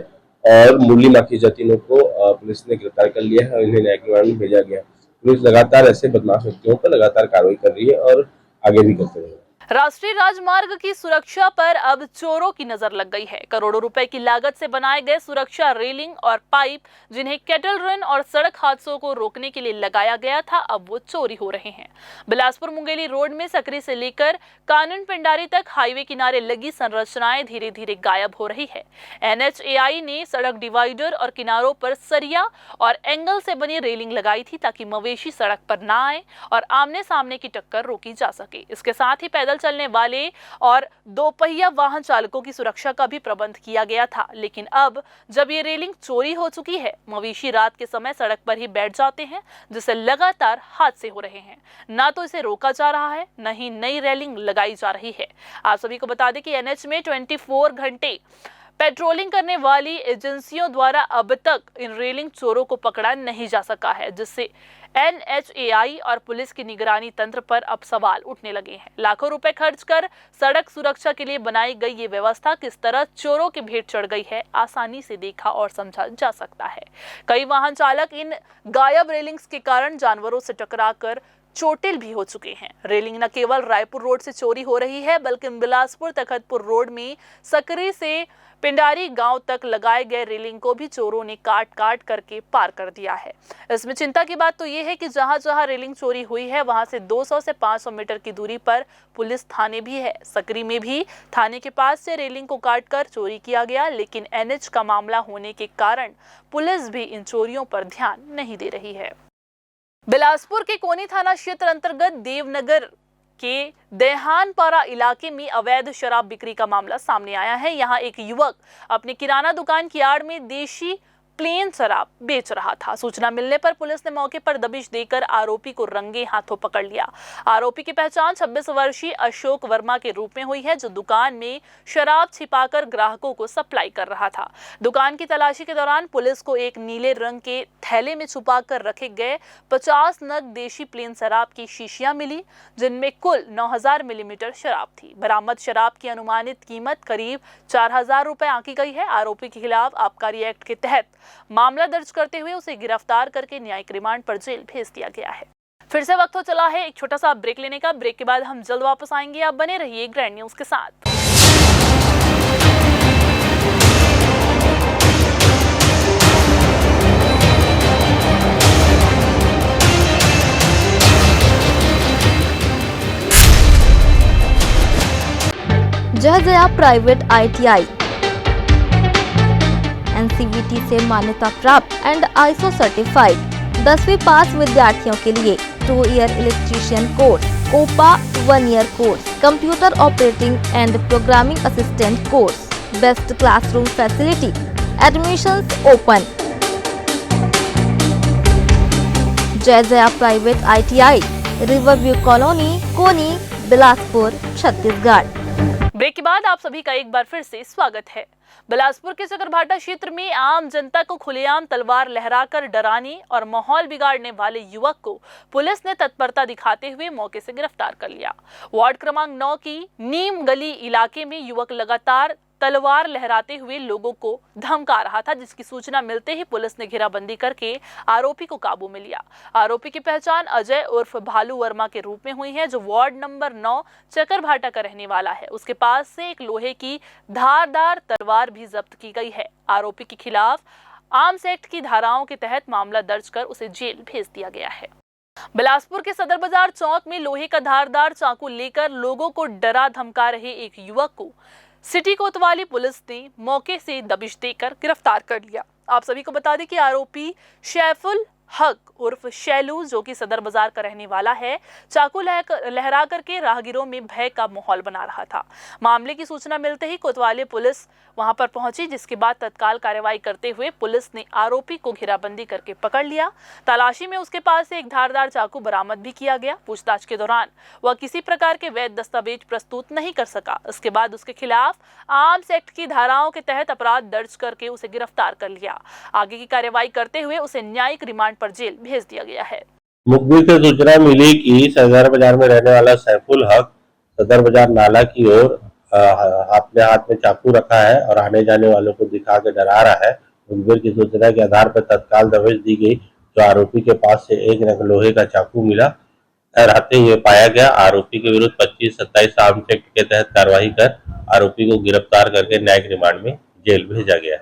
और मुरली माखीजा, तीनों को पुलिस ने गिरफ्तार कर लिया है और इन्हें न्यायिक रिमांड में भेजा गया। पुलिस लगातार ऐसे बदमाश व्यक्तियों पर लगातार कार्रवाई कर रही है और आगे भी करते रहेगी। राष्ट्रीय राजमार्ग की सुरक्षा पर अब चोरों की नजर लग गई है। करोड़ों रुपए की लागत से बनाए गए सुरक्षा रेलिंग और पाइप, जिन्हें कैटल रन और सड़क हादसों को रोकने के लिए लगाया गया था, अब वो चोरी हो रहे हैं। बिलासपुर मुंगेली रोड में सकरी से लेकर कानन पिंडारी तक हाईवे किनारे लगी संरचनाएं धीरे धीरे गायब हो रही है। NHAI ने सड़क डिवाइडर और किनारों पर सरिया और एंगल से बनी रेलिंग लगाई थी, ताकि मवेशी सड़क पर ना आए और आमने सामने की टक्कर रोकी जा सके। इसके साथ ही पैदल चलने वाले और 2 पहिया वाहन चालकों की सुरक्षा का भी प्रबंध किया गया था। लेकिन अब जब ये रेलिंग चोरी हो चुकी है, मवेशी रात के समय सड़क पर ही बैठ जाते हैं, जिससे लगातार हादसे हो रहे हैं। ना तो इसे रोका जा रहा है, न ही नई रेलिंग लगाई जा रही है। आप सभी को बता दें कि NH में 24 घंटे पेट्रोलिंग करने वाली एजेंसियों द्वारा अब तक इन रेलिंग चोरों को पकड़ा नहीं जा सका है, जिससे NHAI और पुलिस की निगरानी तंत्र पर अब सवाल उठने लगे हैं। लाखों रुपए खर्च कर सड़क सुरक्षा के लिए बनाई गई ये व्यवस्था किस तरह चोरों की भेंट चढ़ गई है, आसानी से देखा और समझा जा सकता है। कई वाहन चालक इन गायब रेलिंग्स के कारण जानवरों से टकराकर चोटिल भी हो चुके हैं। रेलिंग न केवल रायपुर रोड से चोरी हो रही है, बल्कि बिलासपुर तखतपुर रोड में सकरी से पिंडारी गांव तक लगाए गए रेलिंग को भी चोरों ने काट काट करके पार कर दिया है। इसमें चिंता की बात तो ये है कि जहां जहां रेलिंग चोरी हुई है, वहां से 200 से 500 मीटर की दूरी पर पुलिस थाने भी है। सकरी में भी थाने के पास से रेलिंग को काटकर चोरी किया गया, लेकिन NH का मामला होने के कारण पुलिस भी इन चोरियों पर ध्यान नहीं दे रही है। बिलासपुर के कोनी थाना क्षेत्र अंतर्गत देवनगर के देहानपारा इलाके में अवैध शराब बिक्री का मामला सामने आया है। यहाँ एक युवक अपने किराना दुकान की आड़ में देशी प्लेन शराब बेच रहा था। सूचना मिलने पर पुलिस ने मौके पर दबिश देकर आरोपी को रंगे हाथों पकड़ लिया। आरोपी की पहचान 26 वर्षीय अशोक वर्मा के रूप में हुई है, जो दुकान में शराब छिपाकर ग्राहकों को सप्लाई कर रहा था। दुकान की तलाशी के दौरान पुलिस को एक नीले रंग के थैले में छुपाकर रखे गए 50 नग देशी प्लेन शराब की शीशियां मिली, जिनमें कुल 9000 मिलीलीटर शराब थी। बरामद शराब की अनुमानित कीमत करीब 4000 रुपए आंकी गई है। आरोपी के खिलाफ आबकारी एक्ट के तहत मामला दर्ज करते हुए उसे गिरफ्तार करके न्यायिक रिमांड पर जेल भेज दिया गया है। फिर से वक्त हो चला है एक छोटा सा ब्रेक लेने का। ब्रेक के बाद हम जल्द वापस आएंगे। आप बने रहिए ग्रैंड न्यूज के साथ। जया प्राइवेट ITI NCVT से मान्यता प्राप्त एंड ISO सर्टिफाइड 10वीं पास विद्यार्थियों के लिए 2 year electrician course, COPA 1 year course, computer operating and programming assistant course, best classroom facility, admissions open. Jaya private ITI, Riverview colony, Koni, Bilaspur, Chhattisgarh. Break के बाद आप सभी का एक बार फिर से स्वागत है। बिलासपुर के चकरभाटा क्षेत्र में आम जनता को खुलेआम तलवार लहराकर डराने और माहौल बिगाड़ने वाले युवक को पुलिस ने तत्परता दिखाते हुए मौके से गिरफ्तार कर लिया। वार्ड क्रमांक 9 की नीम गली इलाके में युवक लगातार तलवार लहराते हुए लोगों को धमका रहा था, जिसकी सूचना मिलते ही पुलिस ने घेराबंदी करके आरोपी को काबू में लिया। आरोपी की पहचान अजय उर्फ भालू वर्मा के रूप में हुई है, जो वार्ड नंबर 9 चकरभाटा का रहने वाला है। उसके पास से एक लोहे की धारदार तलवार भी जब्त की गई है। आरोपी के खिलाफ आर्म्स एक्ट की धाराओं के तहत मामला दर्ज कर उसे जेल भेज दिया गया है। बिलासपुर के सदर बाजार चौक में लोहे का धारदार चाकू लेकर लोगों को डरा धमका रहे एक युवक को सिटी कोतवाली पुलिस ने मौके से दबिश देकर गिरफ्तार कर लिया। आप सभी को बता दें कि आरोपी शैफुल हक उर्फ शैलू, जो कि सदर बाजार का रहने वाला है, चाकू लहरा करके राहगीरों में भय का माहौल बना रहा था। मामले की सूचना मिलते ही कोतवाली पुलिस वहां पर पहुंची, जिसके बाद तत्काल कार्रवाई करते हुए पुलिस ने आरोपी को घेराबंदी करके पकड़ लिया। तलाशी में उसके पास से एक धारदार चाकू बरामद भी किया गया। पूछताछ के दौरान वह किसी प्रकार के वैध दस्तावेज प्रस्तुत नहीं कर सका। इसके बाद उसके खिलाफ आर्म्स एक्ट की धाराओं के तहत अपराध दर्ज करके उसे गिरफ्तार कर लिया। आगे की कार्रवाई करते हुए उसे न्यायिक रिमांड पर जेल भेज दिया गया है। मुखबिर से सूचना मिली कि सदर बाजार में रहने वाला सैफुल हक सदर बाजार नाला की ओर अपने हाथ में चाकू रखा है और आने जाने वालों को दिखा के डरा रहा है। मुखबिर की सूचना के आधार पर तत्काल दबिश दी गई, जो आरोपी के पास से एक नग लोहे का चाकू मिला। रहते हुए पाया गया। आरोपी के विरुद्ध 25-27 आर्म्स एक्ट के तहत कार्रवाई कर आरोपी को गिरफ्तार करके न्यायिक रिमांड में जेल भेजा गया।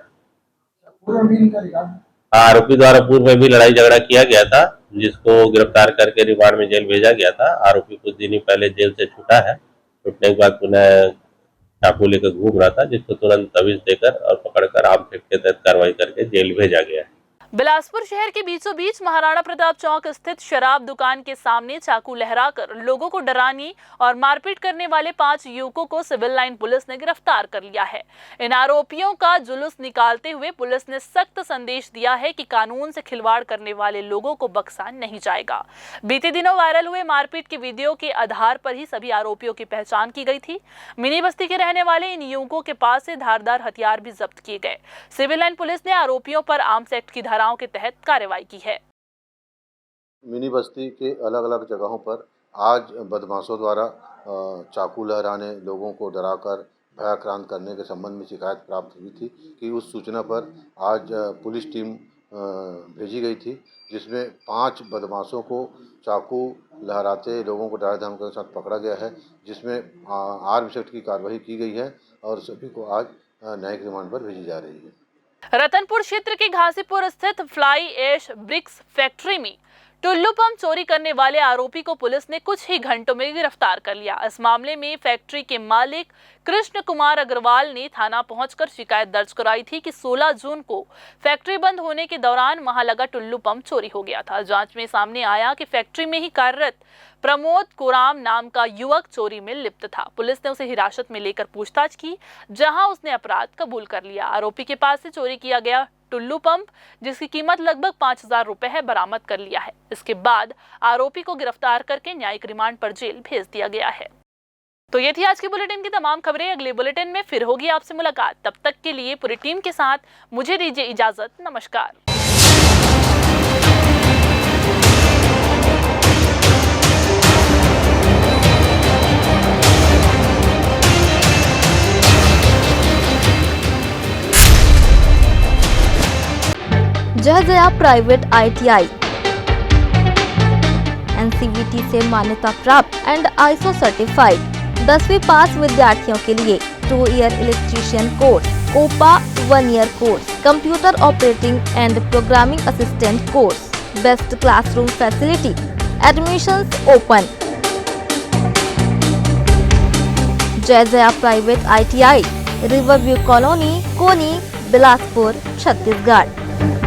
आरोपी द्वारा पूर्व में भी लड़ाई झगड़ा किया गया था, जिसको गिरफ्तार करके रिमांड में जेल भेजा गया था। आरोपी कुछ दिन ही पहले जेल से छूटा है। छूटने के बाद पुनः चाकू लेकर घूम रहा था, जिसको तुरंत दबिश देकर और पकड़कर आर्म्स एक्ट के तहत कार्रवाई करके जेल भेजा गया है। बिलासपुर शहर के बीचों बीच महाराणा प्रताप चौक स्थित शराब दुकान के सामने चाकू लहराकर लोगों को डराने और मारपीट करने वाले 5 युवकों को सिविल लाइन पुलिस ने गिरफ्तार कर लिया है। इन आरोपियों का जुलूस निकालते हुए पुलिस ने सख्त संदेश दिया है कि कानून से खिलवाड़ करने वाले लोगों को बख्शा नहीं जाएगा। बीते दिनों वायरल हुए मारपीट के वीडियो के आधार पर ही सभी आरोपियों की पहचान की गई थी। मिनी बस्ती के रहने वाले इन युवकों के पास से धारदार हथियार भी जब्त किए गए। सिविल लाइन पुलिस ने आरोपियों पर आर्म्स एक्ट की धाराओं के तहत कार्रवाई की है। मिनी बस्ती के अलग अलग जगहों पर आज बदमाशों द्वारा चाकू लहराने, लोगों को डराकर भयाक्रांत करने के संबंध में शिकायत प्राप्त हुई थी कि उस सूचना पर आज पुलिस टीम भेजी गई थी, जिसमें 5 बदमाशों को चाकू लहराते लोगों को डरा धमकी के साथ पकड़ा गया है, जिसमें आर्म्स एक्ट की कार्रवाई की गई है और सभी को आज न्यायिक रिमांड पर भेजी जा रही है। रतनपुर क्षेत्र के घासीपुर स्थित फ्लाई ऐश ब्रिक्स फैक्ट्री में टुल्लू पंप चोरी करने वाले आरोपी को पुलिस ने कुछ ही घंटों में गिरफ्तार कर लिया। इस मामले में फैक्ट्री के मालिक कृष्ण कुमार अग्रवाल ने थाना पहुंचकर शिकायत दर्ज कराई थी कि 16 जून को फैक्ट्री बंद होने के दौरान वहां लगा टुल्लू पंप चोरी हो गया था। जांच में सामने आया कि फैक्ट्री में ही कार्यरत प्रमोद कोराम नाम का युवक चोरी में लिप्त था। पुलिस ने उसे हिरासत में लेकर पूछताछ की, जहां उसने अपराध कबूल कर लिया। आरोपी के पास से चोरी किया गया टुल्लू पंप, जिसकी कीमत लगभग 5000 रुपए है, बरामद कर लिया है। इसके बाद आरोपी को गिरफ्तार करके न्यायिक रिमांड पर जेल भेज दिया गया है। तो ये थी आज की बुलेटिन की तमाम खबरें। अगले बुलेटिन में फिर होगी आपसे मुलाकात। तब तक के लिए पूरी टीम के साथ मुझे दीजिए इजाजत। नमस्कार। जय जया प्राइवेट ITI NCVT से मान्यता प्राप्त एंड ISO सर्टिफाइड 10वीं पास विद्यार्थियों के लिए 2 year electrician course, COPA 1 year course, computer operating and programming assistant course, best classroom facility, admissions open. Jai Jaya private ITI, Riverview colony, Koni, Bilaspur, Chhattisgarh.